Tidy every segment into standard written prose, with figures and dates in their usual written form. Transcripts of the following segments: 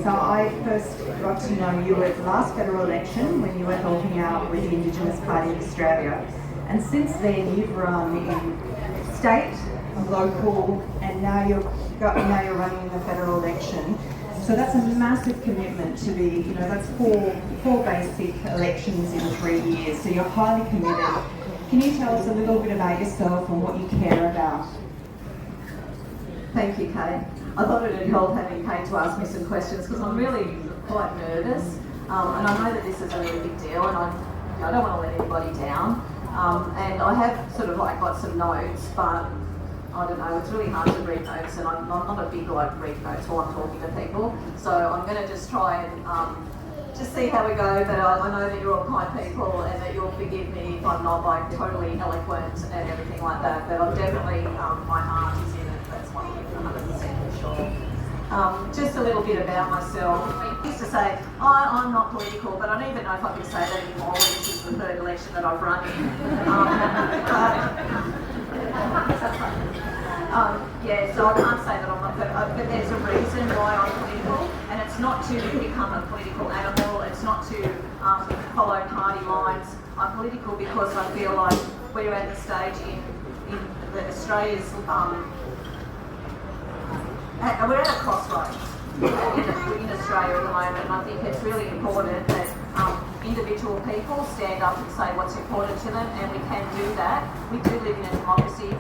So I first got to know you at the last federal election when you were helping out with the Indigenous Party of Australia. And since then you've run in state, local, and now you're running in the federal election. So that's a massive commitment to be, that's four basic elections in 3 years. So you're highly committed. Can you tell us a little bit about yourself and what you care about? Thank you, Kate. I thought it would help having Kate to ask me some questions because I'm really quite nervous, and I know that this is a really big deal, and I don't want to let anybody down. And I have sort of got some notes, but I don't know, it's really hard to read notes, and I'm not a big read notes while I'm talking to people. So I'm going to just try and just see how we go. But I know that you're all kind people, and that you'll forgive me if I'm not totally eloquent and everything like that. But I'm definitely my heart is in it. That's 100% for sure. Just a little bit about myself. I used to say, I'm not political, but I don't even know if I can say that anymore. This is the third election that I've run in. So I can't say that I'm not, but there's a reason why I'm political, and it's not to become a political animal, it's not to follow party lines. I'm political because I feel like we're at the stage in Australia's, we're at a crossroads in Australia at the moment, and I think it's really important that individual people stand up and say what's important to them, and we can do that. We do live in a democracy,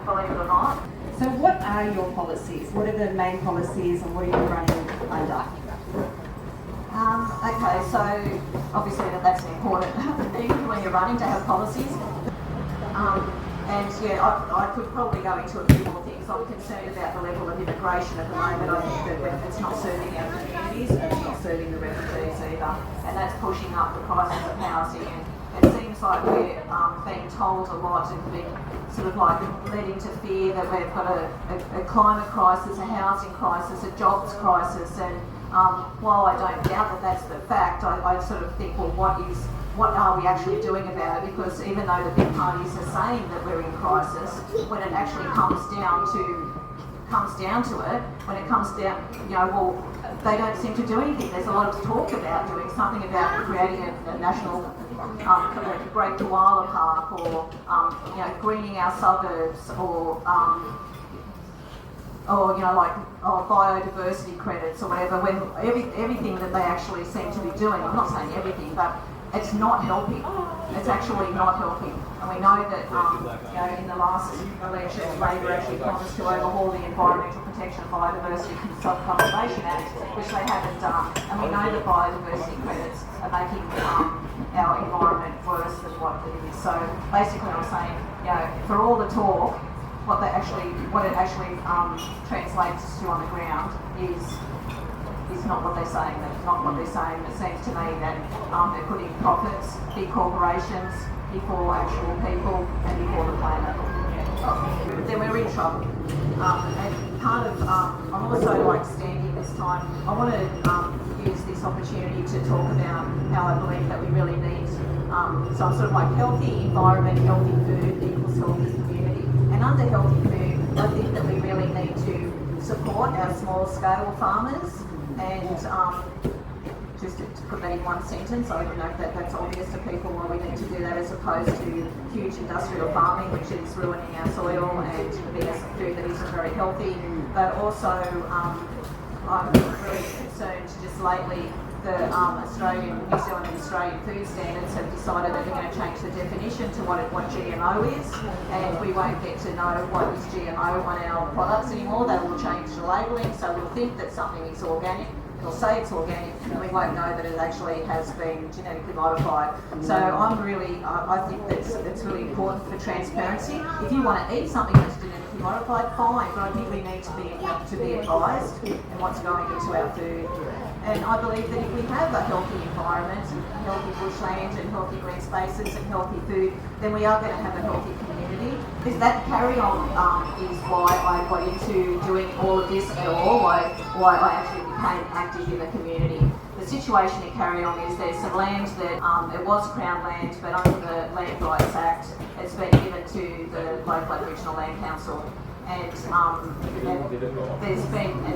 believe it or not. So what are your policies? What are the main policies and what are you running under? Okay, so obviously that's an important thing when you're running, to have policies. I could probably go into a few more things. I'm concerned about the level of immigration at the moment. I think that it's not serving our communities, and it's not serving the refugees either, and that's pushing up the prices of housing. And it seems like we're being told a lot and being sort of led into fear that we've got a climate crisis, a housing crisis, a jobs crisis. And while I don't doubt that that's the fact, I sort of think, well, what are we actually doing about it? Because even though the big parties are saying that we're in crisis, when it actually comes down to it, when it comes down, they don't seem to do anything. There's a lot of talk about doing something about creating a national Great Koala Park, or greening our suburbs, or biodiversity credits or whatever. When everything that they actually seem to be doing, I'm not saying everything, but it's not helping. It's actually not helping. And we know that in the last election, Labor actually promised to overhaul the Environmental Protection, Biodiversity and Conservation Act, which they haven't done. And we know that biodiversity credits are making our environment worse than what it is. So basically I'm saying, for all the talk, what it actually translates to on the ground is not what they're saying. That's not what they're saying. It seems to me that they're putting profits, big corporations, before actual people and before the planet. Then we're in trouble. And part of, I'm also standing this time, I want to use this opportunity to talk about how I believe that we really need some sort of healthy environment, healthy food equals healthy community. And under healthy food, I think that we really need to support our small scale farmers. And just to put that in one sentence, I don't know if that's obvious to people why we need to do that, as opposed to huge industrial farming, which is ruining our soil and being food that isn't very healthy. But also, I'm really concerned just lately the New Zealand and Australian food standards have decided that they're going to change the definition to what GMO is, and we won't get to know what is GMO on our products anymore. They will change the labelling, so we'll think that something is organic. It'll say it's organic, and we won't know that it actually has been genetically modified. So I think that it's really important for transparency. If you want to eat something that's genetically modified, fine, but I think we need to be advised in what's going into our food. And I believe that if we have a healthy environment, healthy bushland and healthy green spaces and healthy food, then we are going to have a healthy community. That carry-on is why I got into doing all of this at all, why I actually became active in the community. The situation in Carry-on is there's some land that it was Crown land, but under the Land Rights Act, it's been given to the local Aboriginal Land Council. and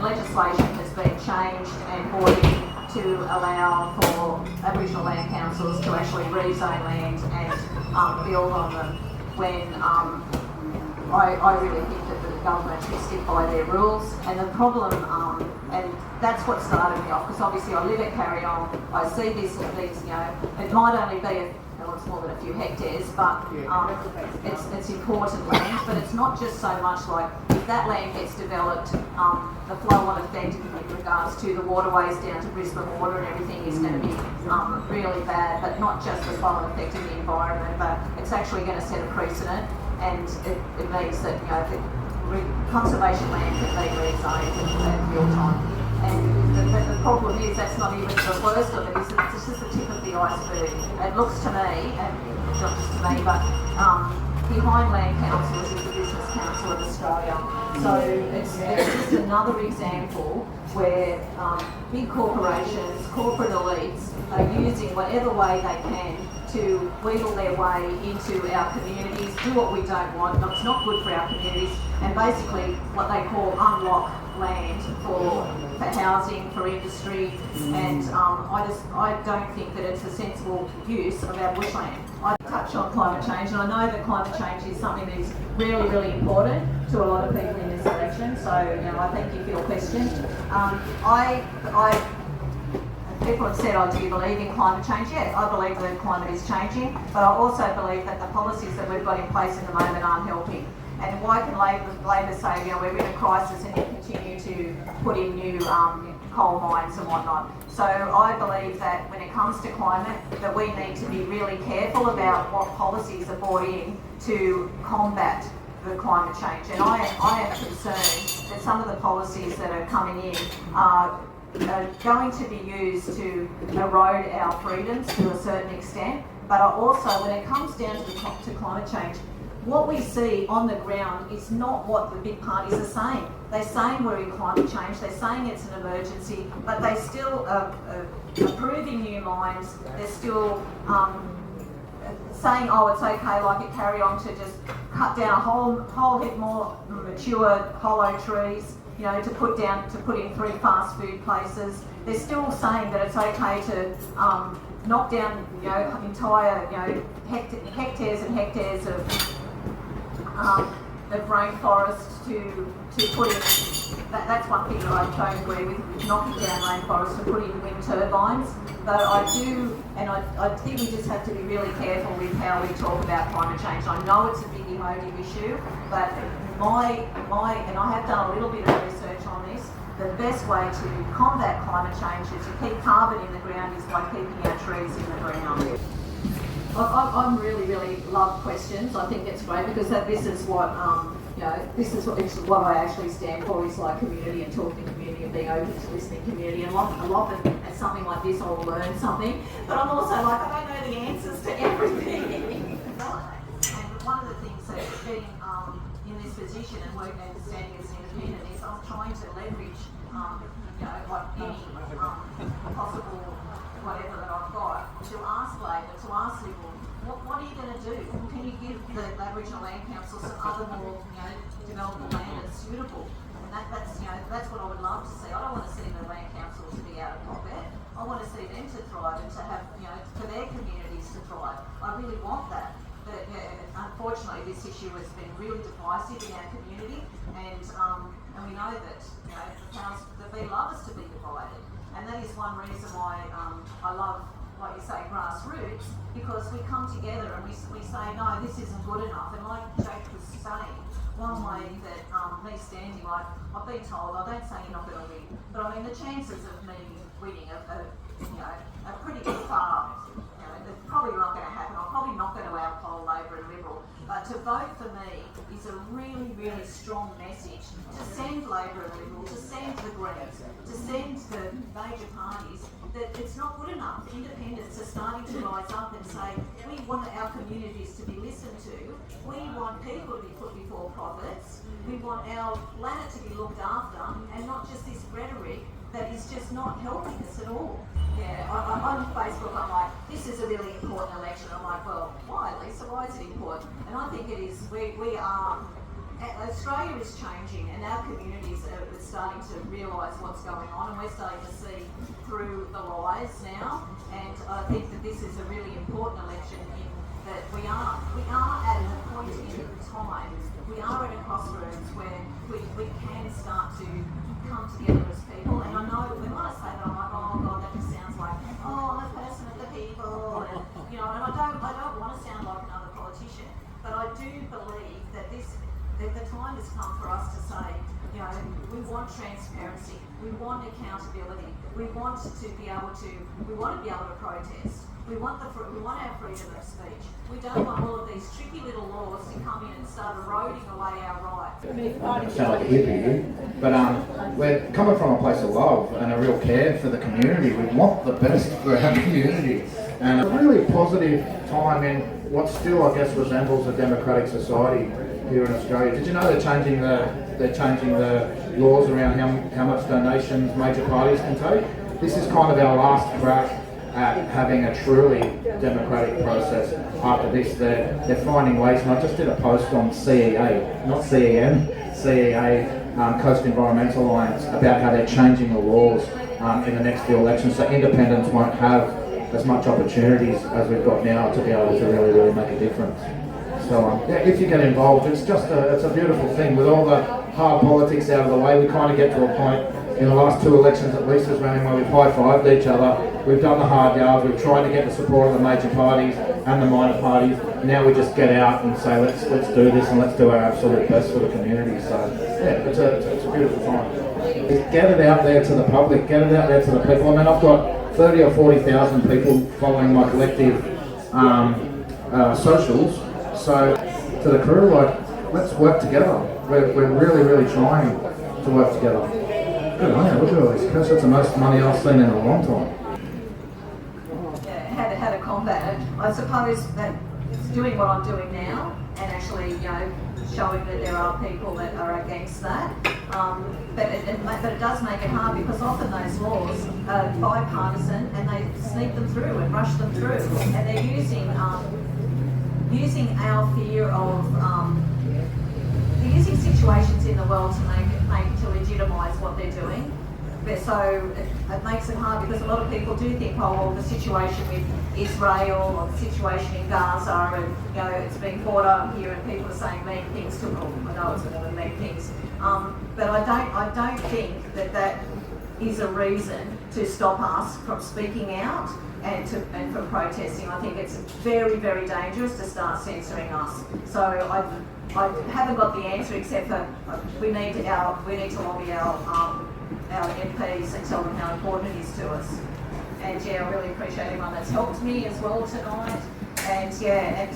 legislation has been changed and brought in to allow for Aboriginal land councils to actually rezone land and build on them when I really think that the government should stick by their rules. And the problem, and that's what started me off, because obviously I live at Carry On, I see these, you know, it might only be it's more than a few hectares, but it's important land. But it's not just so much like if that land gets developed, the flow-on effect in regards to the waterways down to Brisbane Water and everything is going to be really bad. But not just the flow-on effect in the environment, but it's actually going to set a precedent, and it means that, you know, the conservation land can be rezoned at real time. And the problem is that's not even the worst of it, is that it's just the tip of the iceberg. It looks to me, and not just to me, but behind land councils is the Business Council of Australia. So it's just another example where big corporations, corporate elites are using whatever way they can to wheedle their way into our communities, do what we don't want, it's not good for our communities, and basically what they call unlock land for housing, for industry, and I don't think that it's a sensible use of our bushland. I touch on climate change, and I know that climate change is something that is really, really important to a lot of people in this election, so, you know, I thank you for your question. People have said, oh, do you believe in climate change? Yeah, I believe that climate is changing, but I also believe that the policies that we've got in place at the moment aren't helping. And why can Labor say, you know, we're in a crisis and yet continue to put in new coal mines and whatnot? So I believe that when it comes to climate, that we need to be really careful about what policies are brought in to combat the climate change. And I am concerned that some of the policies that are coming in are going to be used to erode our freedoms to a certain extent, but also when it comes down to climate change, what we see on the ground is not what the big parties are saying. They're saying we're in climate change, they're saying it's an emergency, but they still are approving new mines, they're still saying, oh, it's okay, like at Carry On, to just cut down a whole heap more mature hollow trees, you know, to put in 3 fast food places. They're still saying that it's okay to knock down, you know, entire, you know, hectares and hectares of rainforest to put in. That's one thing that I don't agree with, knocking down rainforest to put in wind turbines. Though I do, and I think we just have to be really careful with how we talk about climate change. I know it's a big emotive issue, but and I have done a little bit of research on this, the best way to combat climate change is to keep carbon in the ground is by keeping our trees in the ground. I really love questions. I think it's great because this is what you know. This is what I actually stand for, is like community and talking community and being open to listening community. And often at something like this, I'll learn something. But I'm also like, I don't know the answers to everything. And one of the things that being in this position and working and standing as an independent is I'm trying to leverage you know, like any possible whatever that I've got, to ask Labor, to ask Liberal, what are you going to do? Can you give the Aboriginal Land Council some other more, you know, developable land that's suitable? And that's you know, that's what I would love to see. I don't want to see the land council to be out of pocket. I want to see them to thrive and to have, you know, for their communities to thrive. I really want that. But unfortunately, this issue has been really divisive in our community, and we know that, you know, the powers that be love us to be divided. And that is one reason why I love, like you say, grassroots, because we come together and we say, no, this isn't good enough. And like Jake was saying, one way that me standing, like, I've been told, I don't say you're not going to win, but I mean, the chances of me winning are pretty far. You know, they're probably not going to happen. I'm probably not going to outpoll Labor and Liberal. But to vote for me is a really, really strong message to send Labor and Liberal, to send the Greens, to send the major parties that it's not good enough. Independents are starting to rise up and say, we want our communities to be listened to, we want people to be put before profits, we want our planet to be looked after, and not just this rhetoric that is just not helping us at all. Yeah, on Facebook I'm like, this is a really important election. I'm like, well, why, Lisa? Why is it important? And I think it is, we are, Australia is changing, and our communities are starting to realise what's going on, and we're starting to see through the lies now. And I think that this is a really important election in that we are at a point in time, we are at a crossroads where we can start to come together as people. And I know when I say that, I'm like, oh God, that just sounds like, oh, I'm a person of the people, and you know, and I don't want to sound like another politician, but I do believe that the time has come for us to say, you know, we want transparency, we want accountability, we want to be able to protest. We want our freedom of speech. We don't want all of these tricky little laws to come in and start eroding away our rights. I sound like a hippie, but we're coming from a place of love and a real care for the community. We want the best for our community, and a really positive time in what still, I guess, resembles a democratic society here in Australia. Did you know they're changing the laws around how much donations major parties can take? This is kind of our last crack at having a truly democratic process. After this, they're finding ways, and I just did a post on CEA, not CEM, CEA, Coast Environmental Alliance, about how they're changing the laws in the next few elections, so independents won't have as much opportunities as we've got now to be able to really make a difference. So yeah, if you get involved, it's a beautiful thing. With all the hard politics out of the way, we kind of get to a point in the last two elections at least as running where we've high-fived each other. We've done the hard yards, we've tried to get the support of the major parties and the minor parties. Now we just get out and say, let's do this and let's do our absolute best for the community. So yeah, it's a beautiful time. Get it out there to the public, get it out there to the people. I mean, I've got 30 or 40,000 people following my collective socials. So to the crew, like, let's work together. We're really trying to work together. Good on you, look at all these cash. That's the most money I've seen in a long time. Yeah, how to combat it. I suppose that it's doing what I'm doing now, and actually, you know, showing that there are people that are against that. But it does make it hard, because often those laws are bipartisan and they sneak them through and rush them through, and they're using our fear of they're using situations in the world to legitimise what they're doing. But so it makes it hard, because a lot of people do think, oh well, the situation with Israel or the situation in Gaza, and you know, it's being fought up here and people are saying mean things to them. I know it's going to be mean things, but I don't think that is a reason to stop us from speaking out and from protesting. I think it's very dangerous to start censoring us. So I haven't got the answer, except for we need to lobby our MPs and tell them how important it is to us. And yeah, I really appreciate everyone that's helped me as well tonight. And yeah,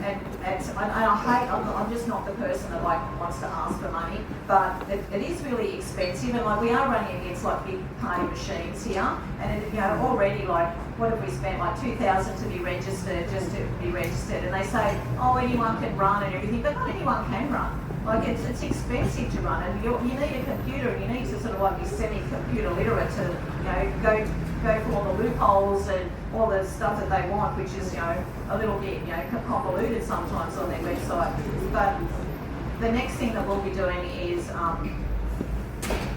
I'm just not the person that wants to ask for money, but it is really expensive, and we are running against big party machines here, and already what have we spent, $2,000 to be registered, just to be registered, and they say, oh, anyone can run and everything, but not anyone can run. It's expensive to run, and you need a computer, and you need to sort of be semi-computer literate to go for all the loopholes and all the stuff that they want, which is a little bit convoluted sometimes on their website. But the next thing that we'll be doing is,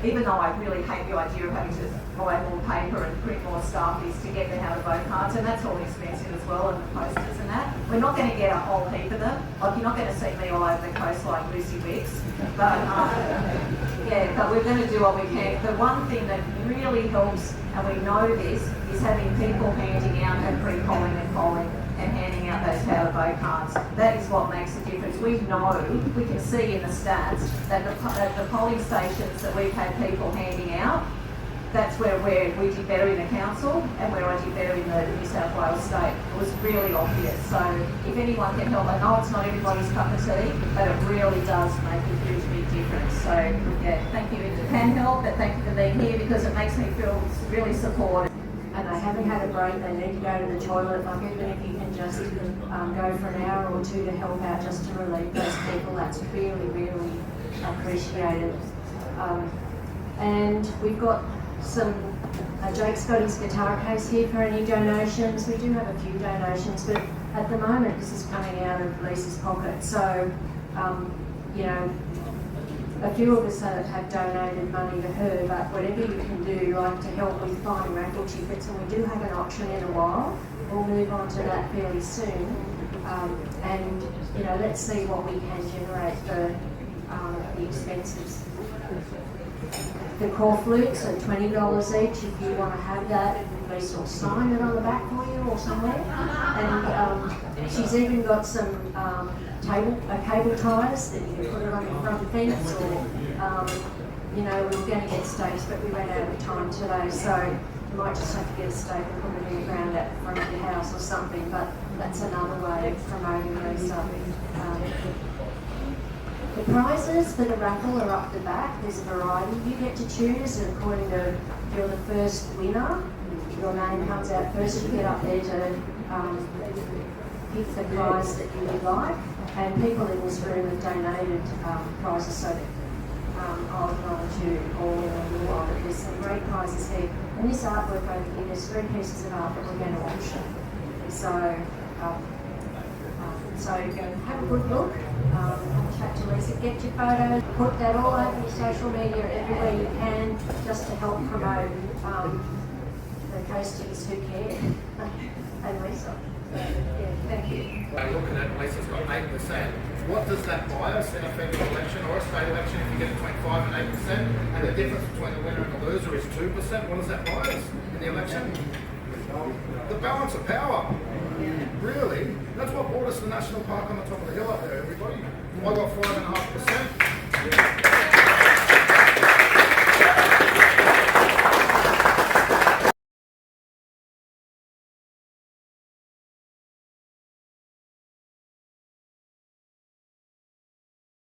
even though I really hate the idea of having to buy more paper and print more stuff, is to get the how to vote cards, and that's all expensive as well, and the posters and that. We're not going to get a whole heap of them. You're not going to see me all over the coast like Lucy Wicks, but but we're going to do what we can. The one thing that really helps, and we know this, is having people handing out at pre-polling and polling and handing out those how to vote cards. That is what makes a difference. We can see in the stats that the polling stations that we've had people handing out, that's where we did better in the council and where I did better in the New South Wales state. It was really obvious. So if anyone can help, I know it's not everybody's cup of tea, but it really does make a huge big difference. So yeah, thank you if you can help, and thank you for being here, because it makes me feel really supported. And they haven't had a break, they need to go to the toilet, even if you can just go for an hour or two to help out, just to relieve those people, that's really appreciated. And we've got Jake's got his guitar case here for any donations. We do have a few donations, but at the moment this is coming out of Lisa's pocket. So you know, a few of us have donated money to her, but whatever you can do, like to help with buying raffle tickets, and we do have an auction in a while. We'll move on to that fairly soon, and you know, let's see what we can generate for the expenses. The core flutes are $20 each. If you want to have that, Lisa will sign it on the back for you or somewhere. And she's even got some cable ties that you can put it on your front fence, or you know, we were going to get stakes, but we ran out of time today, so you might just have to get a stake and put it in the ground at the front of your house or something. But that's another way of promoting Lisa. The prizes for the raffle are up the back. There's a variety. You get to choose, and according to if you're the first winner, your name comes out first. You get up there to pick the prize that you would like. And people in this room have donated prizes, so I'll acknowledge you all in a little while. But there's some great prizes here. And this artwork over here, there's 3 pieces of art that we're going to auction. So have a good look, have a chat to Lisa, get your photos, put that all over your social media everywhere you can, just to help promote the coasties who care, and Lisa. Yeah, thank you. Looking at Lisa's got 8%. What does that buy us in a federal election or a state election if you get between 5 and 8%? And the difference between the winner and the loser is 2%. What does that buy us in the election? The balance of power. Really? That's what brought us the national park on the top of the hill up there, everybody. I got 5.5%.